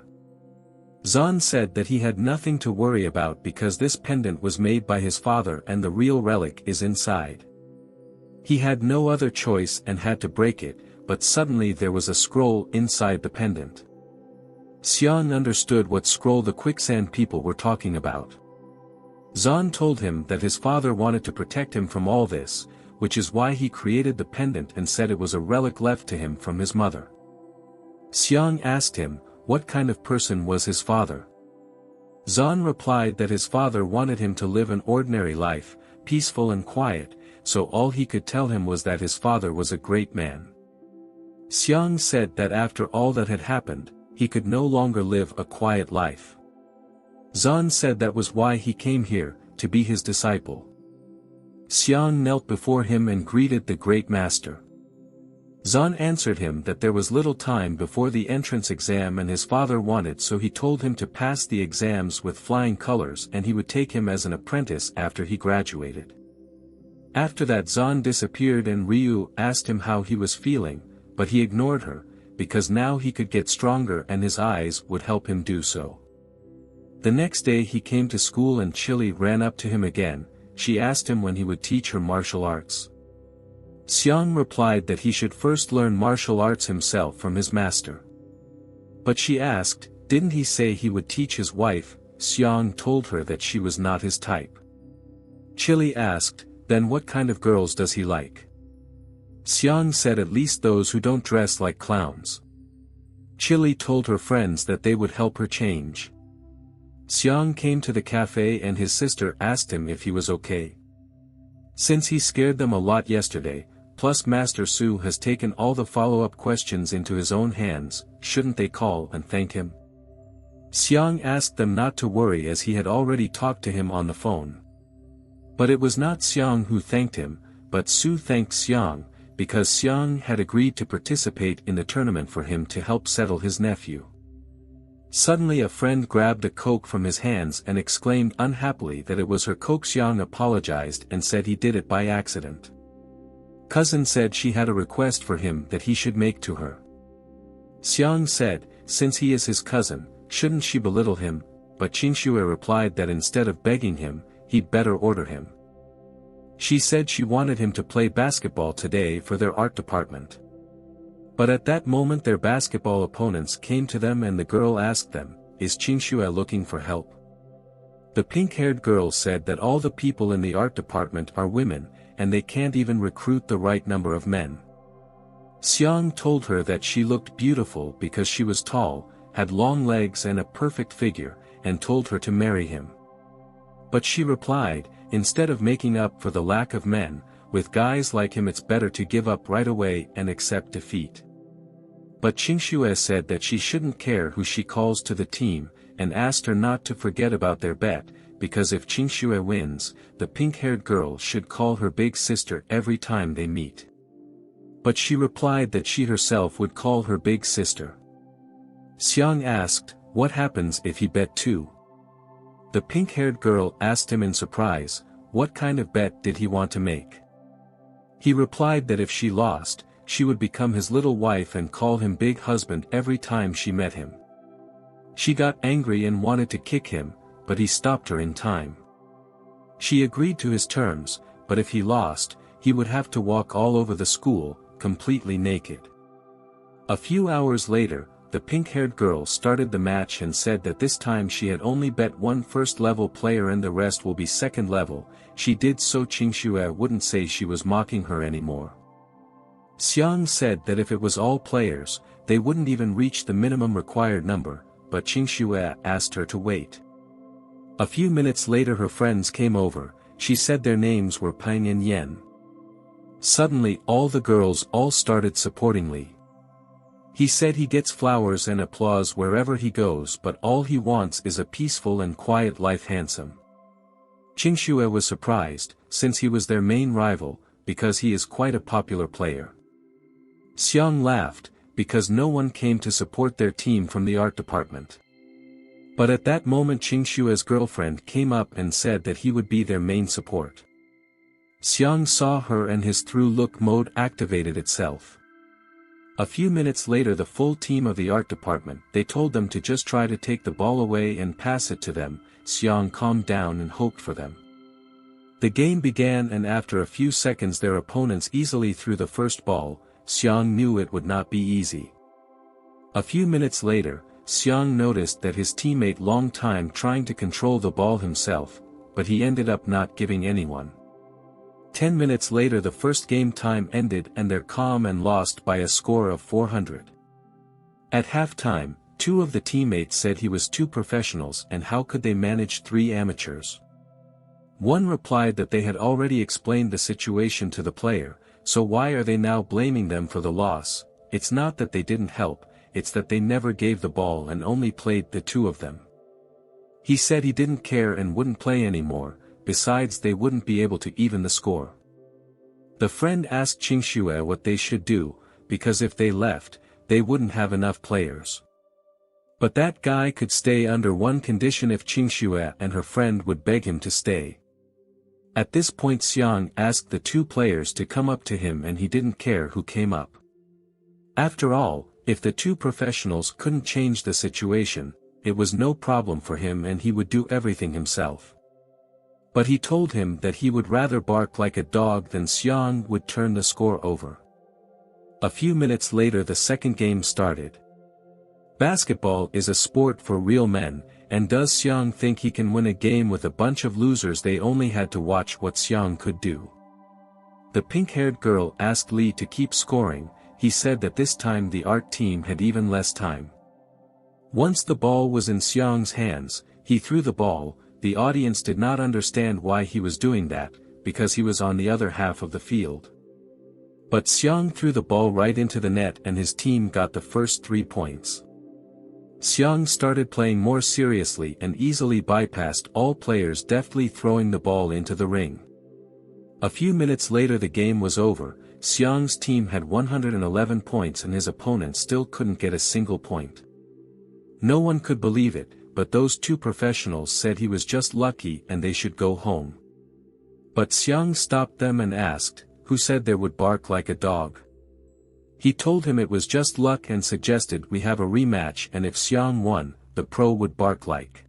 Zhan said that he had nothing to worry about because this pendant was made by his father and the real relic is inside. He had no other choice and had to break it, but suddenly there was a scroll inside the pendant. Xiang understood what scroll the Quicksand people were talking about. Zhan told him that his father wanted to protect him from all this, which is why he created the pendant and said it was a relic left to him from his mother. Xiang asked him, what kind of person was his father? Zhan replied that his father wanted him to live an ordinary life, peaceful and quiet, so all he could tell him was that his father was a great man. Xiang said that after all that had happened, he could no longer live a quiet life. Zhan said that was why he came here, to be his disciple. Xiang knelt before him and greeted the great master. Zhan answered him that there was little time before the entrance exam and his father wanted, so he told him to pass the exams with flying colors and he would take him as an apprentice after he graduated. After that Zhan disappeared and Ryu asked him how he was feeling, but he ignored her, because now he could get stronger and his eyes would help him do so. The next day he came to school and Chili ran up to him again. She asked him when he would teach her martial arts. Xiang replied that he should first learn martial arts himself from his master. But she asked, didn't he say he would teach his wife? Xiang told her that she was not his type. Chili asked, then what kind of girls does he like? Xiang said at least those who don't dress like clowns. Chili told her friends that they would help her change. Xiang came to the cafe and his sister asked him if he was okay. Since he scared them a lot yesterday, plus Master Su has taken all the follow-up questions into his own hands, shouldn't they call and thank him? Xiang asked them not to worry as he had already talked to him on the phone. But it was not Xiang who thanked him, but Su thanked Xiang, because Xiang had agreed to participate in the tournament for him to help settle his nephew. Suddenly a friend grabbed a Coke from his hands and exclaimed unhappily that it was her Coke. Xiang apologized and said he did it by accident. Cousin said she had a request for him that he should make to her. Xiang said, since he is his cousin, shouldn't she belittle him, but Qingxue replied that instead of begging him, he'd better order him. She said she wanted him to play basketball today for their art department. But at that moment their basketball opponents came to them and the girl asked them, is Qingxue looking for help? The pink-haired girl said that all the people in the art department are women, and they can't even recruit the right number of men. Xiang told her that she looked beautiful because she was tall, had long legs and a perfect figure, and told her to marry him. But she replied, instead of making up for the lack of men, with guys like him it's better to give up right away and accept defeat. But Qingxue said that she shouldn't care who she calls to the team, and asked her not to forget about their bet, because if Qingxue wins, the pink-haired girl should call her big sister every time they meet. But she replied that she herself would call her big sister. Xiang asked, what happens if he bet too? The pink-haired girl asked him in surprise, what kind of bet did he want to make? He replied that if she lost, she would become his little wife and call him big husband every time she met him. She got angry and wanted to kick him, but he stopped her in time. She agreed to his terms, but if he lost, he would have to walk all over the school, completely naked. A few hours later, the pink-haired girl started the match and said that this time she had only bet one first-level player and the rest will be second-level. She did so Qingxue wouldn't say she was mocking her anymore. Xiang said that if it was all players, they wouldn't even reach the minimum required number, but Qingxue asked her to wait. A few minutes later her friends came over. She said their names were Peng and Yen. Suddenly all the girls all started supporting Li. He said he gets flowers and applause wherever he goes, but all he wants is a peaceful and quiet life. Handsome. Qingxue was surprised, since he was their main rival, because he is quite a popular player. Xiang laughed, because no one came to support their team from the art department. But at that moment Qingxue's girlfriend came up and said that he would be their main support. Xiang saw her and his through-look mode activated itself. A few minutes later the full team of the art department, they told them to just try to take the ball away and pass it to them. Xiang calmed down and hoped for them. The game began and after a few seconds their opponents easily threw the first ball. Xiang knew it would not be easy. A few minutes later, Xiang noticed that his teammate long time trying to control the ball himself, but he ended up not giving anyone. 10 minutes later the first game time ended and they're calm and lost by a score of 400. At halftime, two of the teammates said he was two professionals and how could they manage three amateurs. One replied that they had already explained the situation to the player, so why are they now blaming them for the loss? It's not that they didn't help, it's that they never gave the ball and only played the two of them. He said he didn't care and wouldn't play anymore, besides they wouldn't be able to even the score. The friend asked Qingxue what they should do, because if they left, they wouldn't have enough players. But that guy could stay under one condition: if Qingxue and her friend would beg him to stay. At this point Xiang asked the two players to come up to him and he didn't care who came up. After all, if the two professionals couldn't change the situation, it was no problem for him and he would do everything himself. But he told him that he would rather bark like a dog than Xiang would turn the score over. A few minutes later the second game started. Basketball is a sport for real men, and does Xiang think he can win a game with a bunch of losers? They only had to watch what Xiang could do. The pink-haired girl asked Li to keep scoring. He said that this time the art team had even less time. Once the ball was in Xiang's hands, he threw the ball. The audience did not understand why he was doing that, because he was on the other half of the field. But Xiang threw the ball right into the net and his team got the first 3 points. Xiang started playing more seriously and easily bypassed all players, deftly throwing the ball into the ring. A few minutes later the game was over. Xiang's team had 111 points and his opponent still couldn't get a single point. No one could believe it, but those two professionals said he was just lucky and they should go home. But Xiang stopped them and asked, "Who said they would bark like a dog?" He told him it was just luck and suggested we have a rematch, and if Xiang won, the pro would bark like.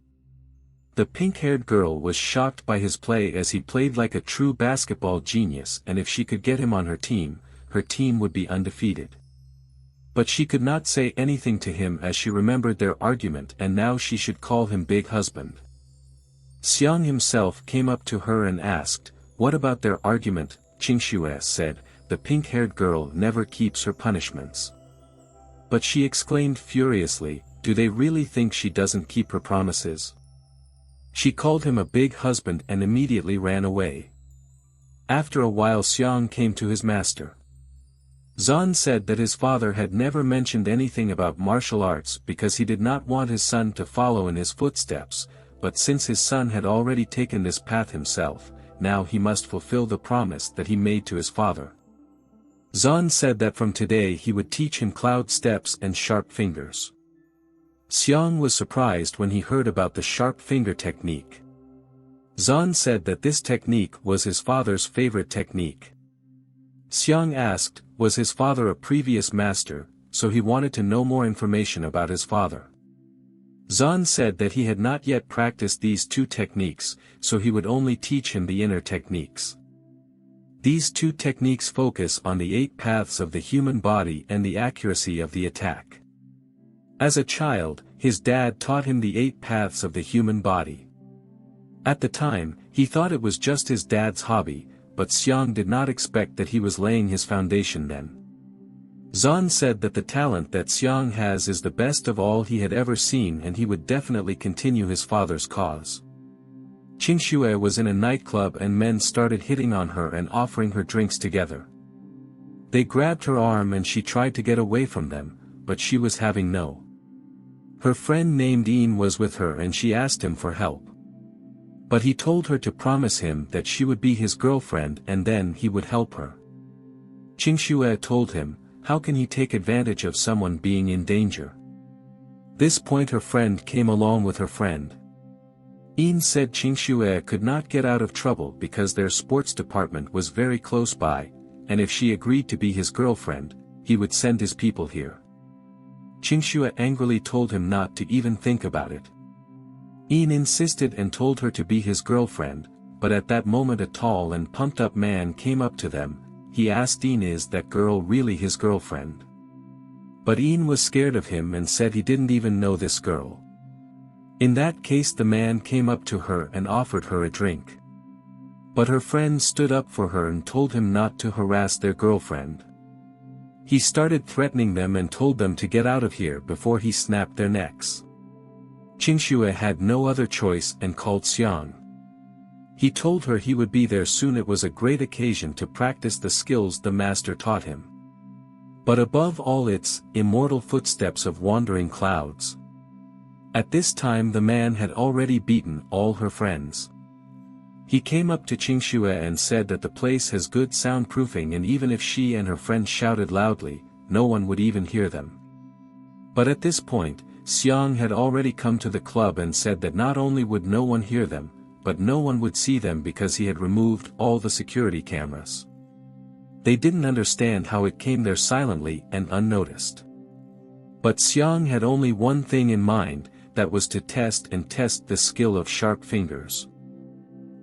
The pink-haired girl was shocked by his play as he played like a true basketball genius, and if she could get him on her team would be undefeated. But she could not say anything to him as she remembered their argument, and now she should call him big husband. Xiang himself came up to her and asked, "What about their argument?" Qingxue said, "The pink-haired girl never keeps her punishments." But she exclaimed furiously, "Do they really think she doesn't keep her promises?" She called him a big husband and immediately ran away. After a while Xiang came to his master. Zhan said that his father had never mentioned anything about martial arts because he did not want his son to follow in his footsteps, but since his son had already taken this path himself, now he must fulfill the promise that he made to his father. Zhan said that from today he would teach him cloud steps and sharp fingers. Xiang was surprised when he heard about the sharp finger technique. Zhan said that this technique was his father's favorite technique. Xiang asked, was his father a previous master, so he wanted to know more information about his father. Zhan said that he had not yet practiced these two techniques, so he would only teach him the inner techniques. These two techniques focus on the 8 paths of the human body and the accuracy of the attack. As a child, his dad taught him the 8 paths of the human body. At the time, he thought it was just his dad's hobby, but Xiang did not expect that he was laying his foundation then. Zhan said that the talent that Xiang has is the best of all he had ever seen and he would definitely continue his father's cause. Qingxue was in a nightclub and men started hitting on her and offering her drinks together. They grabbed her arm and she tried to get away from them, but she was having no. Her friend named Yin was with her and she asked him for help. But he told her to promise him that she would be his girlfriend and then he would help her. Qingxue told him, how can he take advantage of someone being in danger? This point her friend came along with her friend. Yin said Qingxue could not get out of trouble because their sports department was very close by, and if she agreed to be his girlfriend, he would send his people here. Qingxue angrily told him not to even think about it. Yin insisted and told her to be his girlfriend, but at that moment a tall and pumped-up man came up to them. He asked Yin, is that girl really his girlfriend? But Yin was scared of him and said he didn't even know this girl. In that case the man came up to her and offered her a drink. But her friend stood up for her and told him not to harass their girlfriend. He started threatening them and told them to get out of here before he snapped their necks. Qingxue had no other choice and called Xiang. He told her he would be there soon. It was a great occasion to practice the skills the master taught him. But above all, its immortal footsteps of wandering clouds. At this time the man had already beaten all her friends. He came up to Qingxue and said that the place has good soundproofing, and even if she and her friends shouted loudly, no one would even hear them. But at this point, Xiang had already come to the club and said that not only would no one hear them, but no one would see them because he had removed all the security cameras. They didn't understand how it came there silently and unnoticed. But Xiang had only one thing in mind, that was to test the skill of sharp fingers.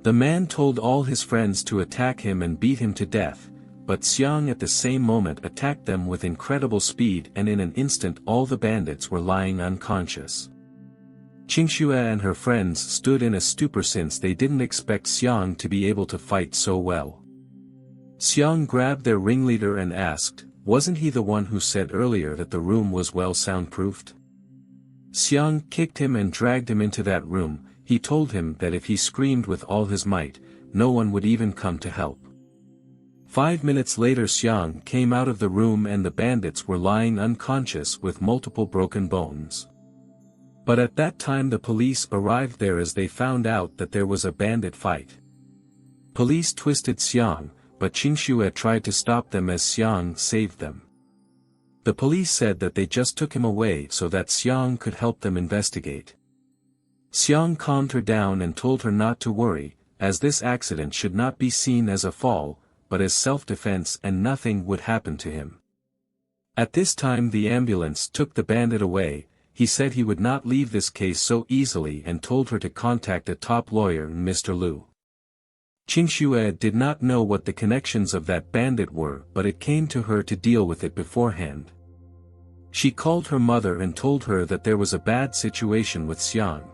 The man told all his friends to attack him and beat him to death, but Xiang at the same moment attacked them with incredible speed, and in an instant all the bandits were lying unconscious. Qingxue and her friends stood in a stupor since they didn't expect Xiang to be able to fight so well. Xiang grabbed their ringleader and asked, "Wasn't he the one who said earlier that the room was well soundproofed?" Xiang kicked him and dragged him into that room. He told him that if he screamed with all his might, no one would even come to help. 5 minutes later Xiang came out of the room and the bandits were lying unconscious with multiple broken bones. But at that time the police arrived there as they found out that there was a bandit fight. Police twisted Xiang, but Qingxue tried to stop them as Xiang saved them. The police said that they just took him away so that Xiang could help them investigate. Xiang calmed her down and told her not to worry, as this accident should not be seen as a fall, but as self-defense, and nothing would happen to him. At this time the ambulance took the bandit away. He said he would not leave this case so easily and told her to contact a top lawyer, Mr. Liu. Qingxue did not know what the connections of that bandit were, but it came to her to deal with it beforehand. She called her mother and told her that there was a bad situation with Xiang.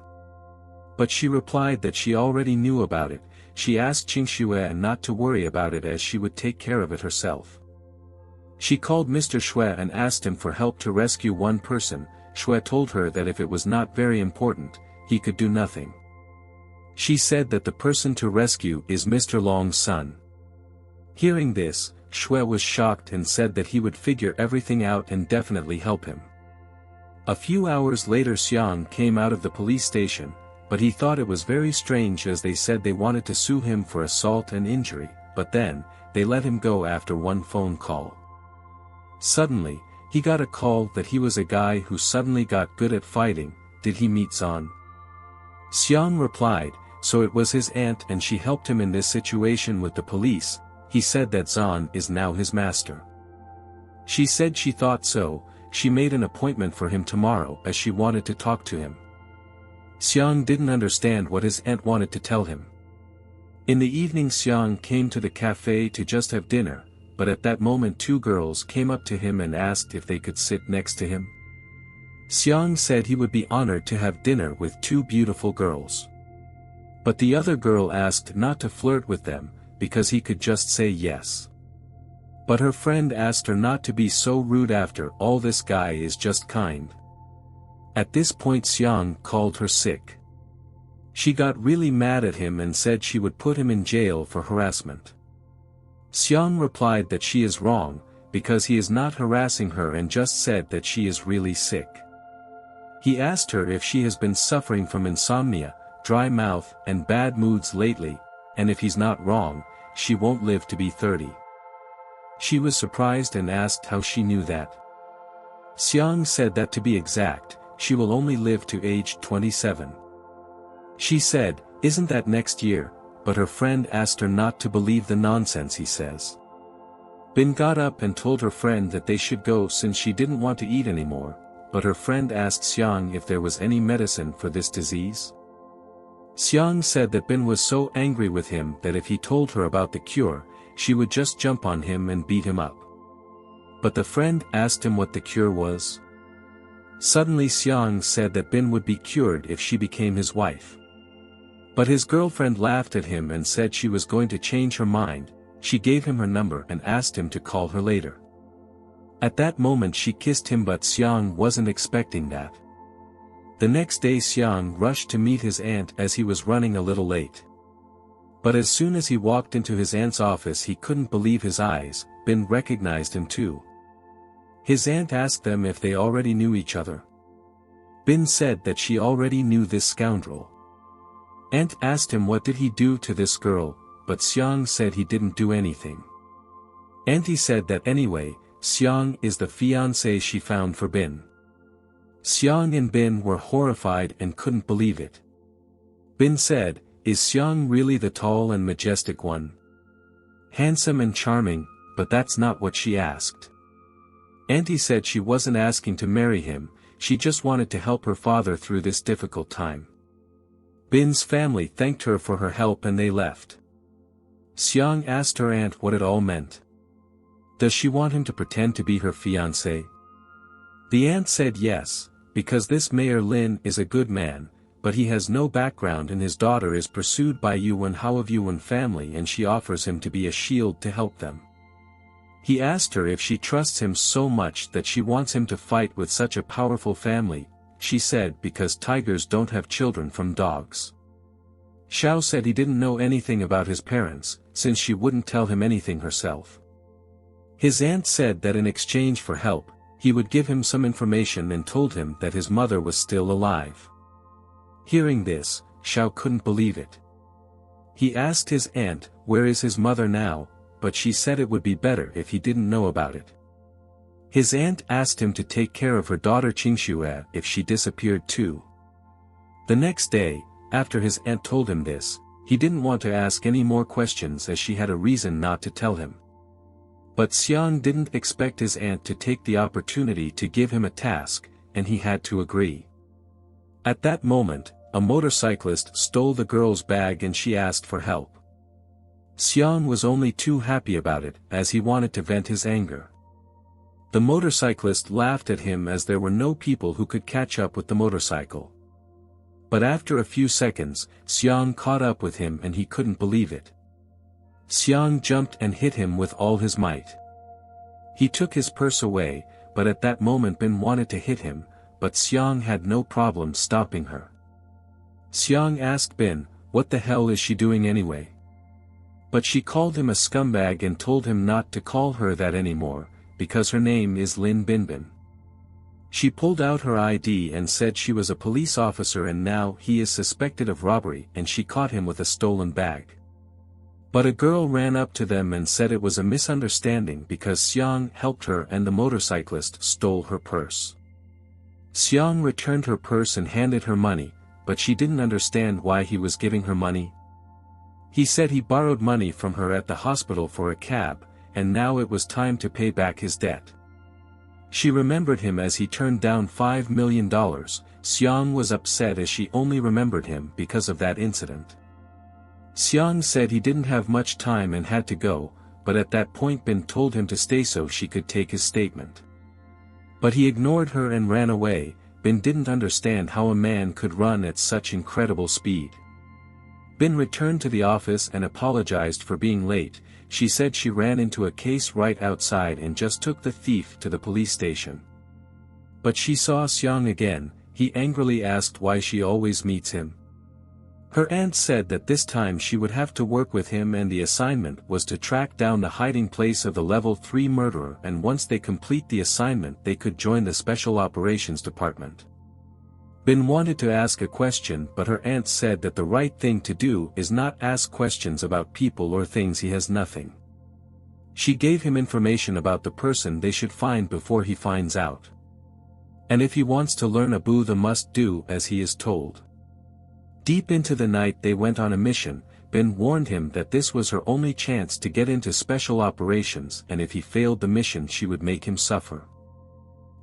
But she replied that she already knew about it. She asked Qingxue not to worry about it as she would take care of it herself. She called Mr. Xue and asked him for help to rescue one person. Xue told her that if it was not very important, he could do nothing. She said that the person to rescue is Mr. Long's son. Hearing this, Xue was shocked and said that he would figure everything out and definitely help him. A few hours later Xiang came out of the police station, but he thought it was very strange as they said they wanted to sue him for assault and injury, but then, they let him go after one phone call. Suddenly, he got a call that he was a guy who suddenly got good at fighting. Did he meet Zan? Xiang replied, so it was his aunt and she helped him in this situation with the police. He said that Zan is now his master. She said she thought so. She made an appointment for him tomorrow as she wanted to talk to him. Xiang didn't understand what his aunt wanted to tell him. In the evening Xiang came to the cafe to just have dinner, but at that moment two girls came up to him and asked if they could sit next to him. Xiang said he would be honored to have dinner with two beautiful girls. But the other girl asked not to flirt with them, because he could just say yes. But her friend asked her not to be so rude, after all this guy is just kind. At this point Xiang called her sick. She got really mad at him and said she would put him in jail for harassment. Xiang replied that she is wrong, because he is not harassing her and just said that she is really sick. He asked her if she has been suffering from insomnia, dry mouth and bad moods lately, and if he's not wrong, she won't live to be 30. She was surprised and asked how she knew that. Xiang said that to be exact, she will only live to age 27. She said, "Isn't that next year?" But her friend asked her not to believe the nonsense he says. Bin got up and told her friend that they should go since she didn't want to eat anymore, but her friend asked Xiang if there was any medicine for this disease. Xiang said that Bin was so angry with him that if he told her about the cure, she would just jump on him and beat him up. But the friend asked him what the cure was. Suddenly Xiang said that Bin would be cured if she became his wife. But his girlfriend laughed at him and said she was going to change her mind. She gave him her number and asked him to call her later. At that moment she kissed him, but Xiang wasn't expecting that. The next day Xiang rushed to meet his aunt as he was running a little late. But as soon as he walked into his aunt's office he couldn't believe his eyes. Bin recognized him too. His aunt asked them if they already knew each other. Bin said that she already knew this scoundrel. Aunt asked him what did he do to this girl, but Xiang said he didn't do anything. Auntie said that anyway, Xiang is the fiancé she found for Bin. Xiang and Bin were horrified and couldn't believe it. Bin said, "Is Xiang really the tall and majestic one? Handsome and charming, but that's not what she asked." Auntie said she wasn't asking to marry him, she just wanted to help her father through this difficult time. Bin's family thanked her for her help and they left. Xiang asked her aunt what it all meant. Does she want him to pretend to be her fiancé? The aunt said yes, because this Mayor Lin is a good man, but he has no background and his daughter is pursued by Yuan Hao of Yuan family and she offers him to be a shield to help them. He asked her if she trusts him so much that she wants him to fight with such a powerful family. She said because tigers don't have children from dogs. Xiao said he didn't know anything about his parents, since she wouldn't tell him anything herself. His aunt said that in exchange for help, he would give him some information and told him that his mother was still alive. Hearing this, Xiao couldn't believe it. He asked his aunt, where is his mother now, but she said it would be better if he didn't know about it. His aunt asked him to take care of her daughter Qingxue if she disappeared too. The next day, after his aunt told him this, he didn't want to ask any more questions as she had a reason not to tell him. But Xiang didn't expect his aunt to take the opportunity to give him a task, and he had to agree. At that moment, a motorcyclist stole the girl's bag and she asked for help. Xiang was only too happy about it, as he wanted to vent his anger. The motorcyclist laughed at him as there were no people who could catch up with the motorcycle. But after a few seconds, Xiang caught up with him and he couldn't believe it. Xiang jumped and hit him with all his might. He took his purse away, but at that moment Bin wanted to hit him, but Xiang had no problem stopping her. Xiang asked Bin, what the hell is she doing anyway? But she called him a scumbag and told him not to call her that anymore, because her name is Lin Binbin. She pulled out her ID and said she was a police officer and now he is suspected of robbery and she caught him with a stolen bag. But a girl ran up to them and said it was a misunderstanding because Xiang helped her and the motorcyclist stole her purse. Xiang returned her purse and handed her money, but she didn't understand why he was giving her money. He said he borrowed money from her at the hospital for a cab, and now it was time to pay back his debt. She remembered him as he turned down $5 million. Xiang was upset as she only remembered him because of that incident. Xiang said he didn't have much time and had to go, but at that point Bin told him to stay so she could take his statement. But he ignored her and ran away. Bin didn't understand how a man could run at such incredible speed. Bin returned to the office and apologized for being late. She said she ran into a case right outside and just took the thief to the police station. But she saw Xiang again. He angrily asked why she always meets him. Her aunt said that this time she would have to work with him and the assignment was to track down the hiding place of the level 3 murderer, and once they complete the assignment they could join the Special Operations Department. Bin wanted to ask a question but her aunt said that the right thing to do is not ask questions about people or things he has nothing. She gave him information about the person they should find before he finds out. And if he wants to learn Abu the must do as he is told. Deep into the night they went on a mission. Bin warned him that this was her only chance to get into special operations and if he failed the mission she would make him suffer.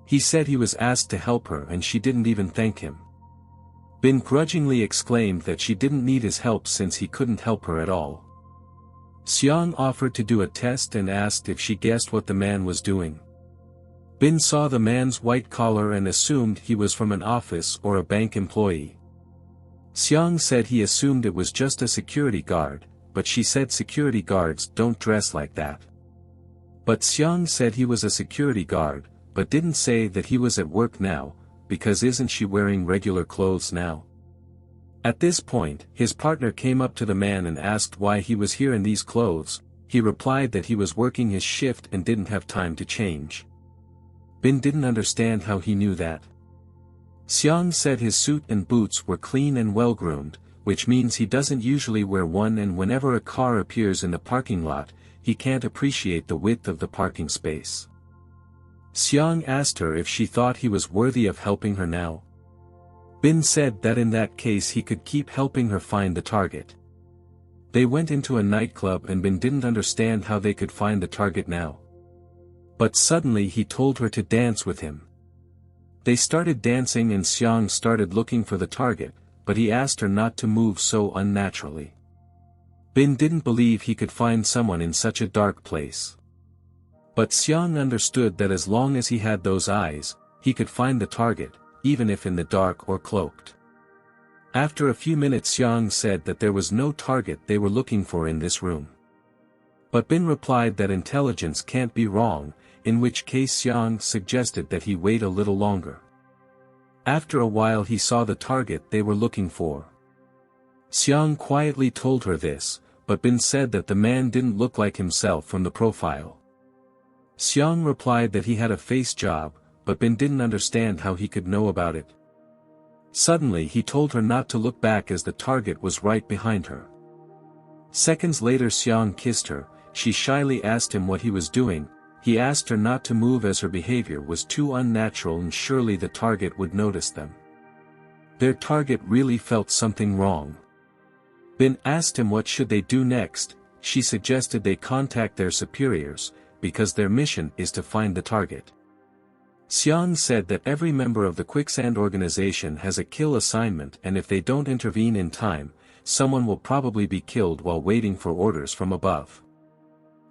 He said he was asked to help her and she didn't even thank him. Bin grudgingly exclaimed that she didn't need his help since he couldn't help her at all. Xiang offered to do a test and asked if she guessed what the man was doing. Bin saw the man's white collar and assumed he was from an office or a bank employee. Xiang said he assumed it was just a security guard, but she said security guards don't dress like that. But Xiang said he was a security guard, but didn't say that he was at work now, because isn't she wearing regular clothes now? At this point, his partner came up to the man and asked why he was here in these clothes. He replied that he was working his shift and didn't have time to change. Bin didn't understand how he knew that. Xiang said his suit and boots were clean and well-groomed, which means he doesn't usually wear one, and whenever a car appears in the parking lot, he can't appreciate the width of the parking space. Xiang asked her if she thought he was worthy of helping her now. Bin said that in that case he could keep helping her find the target. They went into a nightclub and Bin didn't understand how they could find the target now. But suddenly he told her to dance with him. They started dancing and Xiang started looking for the target, but he asked her not to move so unnaturally. Bin didn't believe he could find someone in such a dark place. But Xiang understood that as long as he had those eyes, he could find the target, even if in the dark or cloaked. After a few minutes Xiang said that there was no target they were looking for in this room. But Bin replied that intelligence can't be wrong, in which case Xiang suggested that he wait a little longer. After a while he saw the target they were looking for. Xiang quietly told her this, but Bin said that the man didn't look like himself from the profile. Xiang replied that he had a face job, but Bin didn't understand how he could know about it. Suddenly he told her not to look back as the target was right behind her. Seconds later Xiang kissed her. She shyly asked him what he was doing. He asked her not to move as her behavior was too unnatural and surely the target would notice them. Their target really felt something wrong. Bin asked him what should they do next. She suggested they contact their superiors, because their mission is to find the target. Xiang said that every member of the Quicksand organization has a kill assignment, and if they don't intervene in time, someone will probably be killed while waiting for orders from above.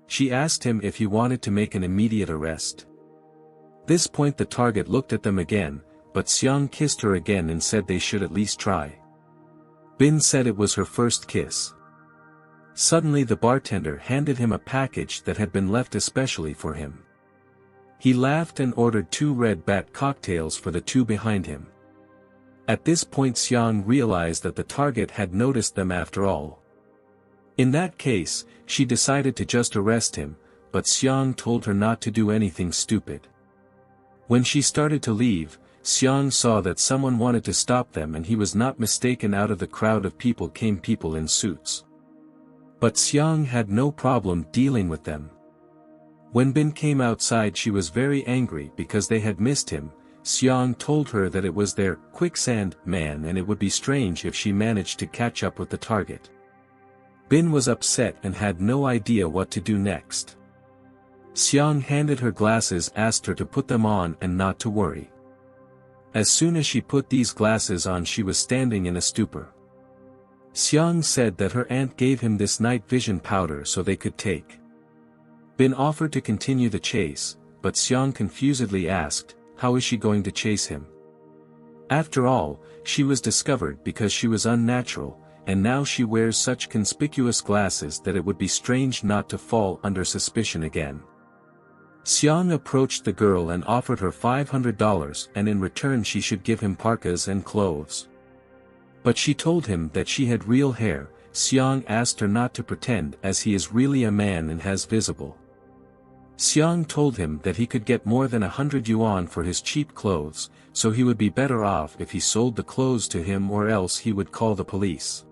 She asked him if he wanted to make an immediate arrest. This point the target looked at them again, but Xiang kissed her again and said they should at least try. Bin said it was her first kiss. Suddenly the bartender handed him a package that had been left especially for him. He laughed and ordered 2 red bat cocktails for the 2 behind him. At this point Xiang realized that the target had noticed them after all. In that case, she decided to just arrest him, but Xiang told her not to do anything stupid. When she started to leave, Xiang saw that someone wanted to stop them and he was not mistaken. Out of the crowd of people came people in suits. But Xiang had no problem dealing with them. When Bin came outside she was very angry because they had missed him. Xiang told her that it was their quicksand man and it would be strange if she managed to catch up with the target. Bin was upset and had no idea what to do next. Xiang handed her glasses, asked her to put them on and not to worry. As soon as she put these glasses on she was standing in a stupor. Xiang said that her aunt gave him this night vision powder so they could take. Bin offered to continue the chase, but Xiang confusedly asked, how is she going to chase him? After all, she was discovered because she was unnatural, and now she wears such conspicuous glasses that it would be strange not to fall under suspicion again. Xiang approached the girl and offered her $500 and in return she should give him parkas and clothes. But she told him that she had real hair. Xiang asked her not to pretend as he is really a man and has visible. Xiang told him that he could get more than 100 yuan for his cheap clothes, so he would be better off if he sold the clothes to him or else he would call the police.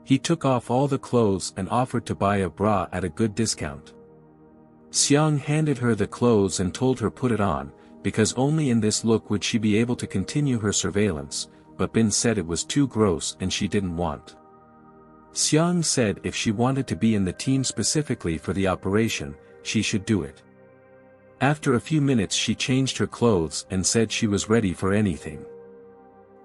He took off all the clothes and offered to buy a bra at a good discount. Xiang handed her the clothes and told her put it on, because only in this look would she be able to continue her surveillance, but Bin said it was too gross and she didn't want. Xiang said if she wanted to be in the team specifically for the operation, she should do it. After a few minutes she changed her clothes and said she was ready for anything.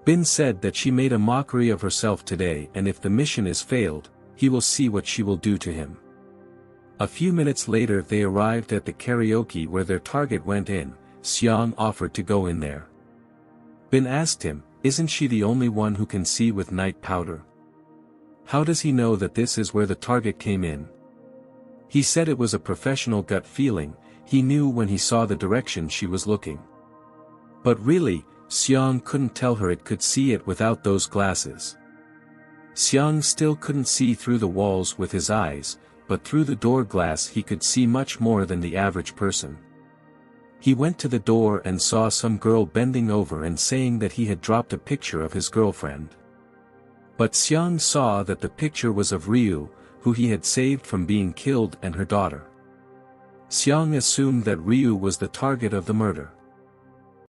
Bin said that she made a mockery of herself today and if the mission is failed, he will see what she will do to him. A few minutes later they arrived at the karaoke where their target went in. Xiang offered to go in there. Bin asked him, isn't she the only one who can see with night powder? How does he know that this is where the target came in? He said it was a professional gut feeling, he knew when he saw the direction she was looking. But really, Xiang couldn't tell her it could see it without those glasses. Xiang still couldn't see through the walls with his eyes, but through the door glass he could see much more than the average person. He went to the door and saw some girl bending over and saying that he had dropped a picture of his girlfriend. But Xiang saw that the picture was of Ryu, who he had saved from being killed, and her daughter. Xiang assumed that Ryu was the target of the murder.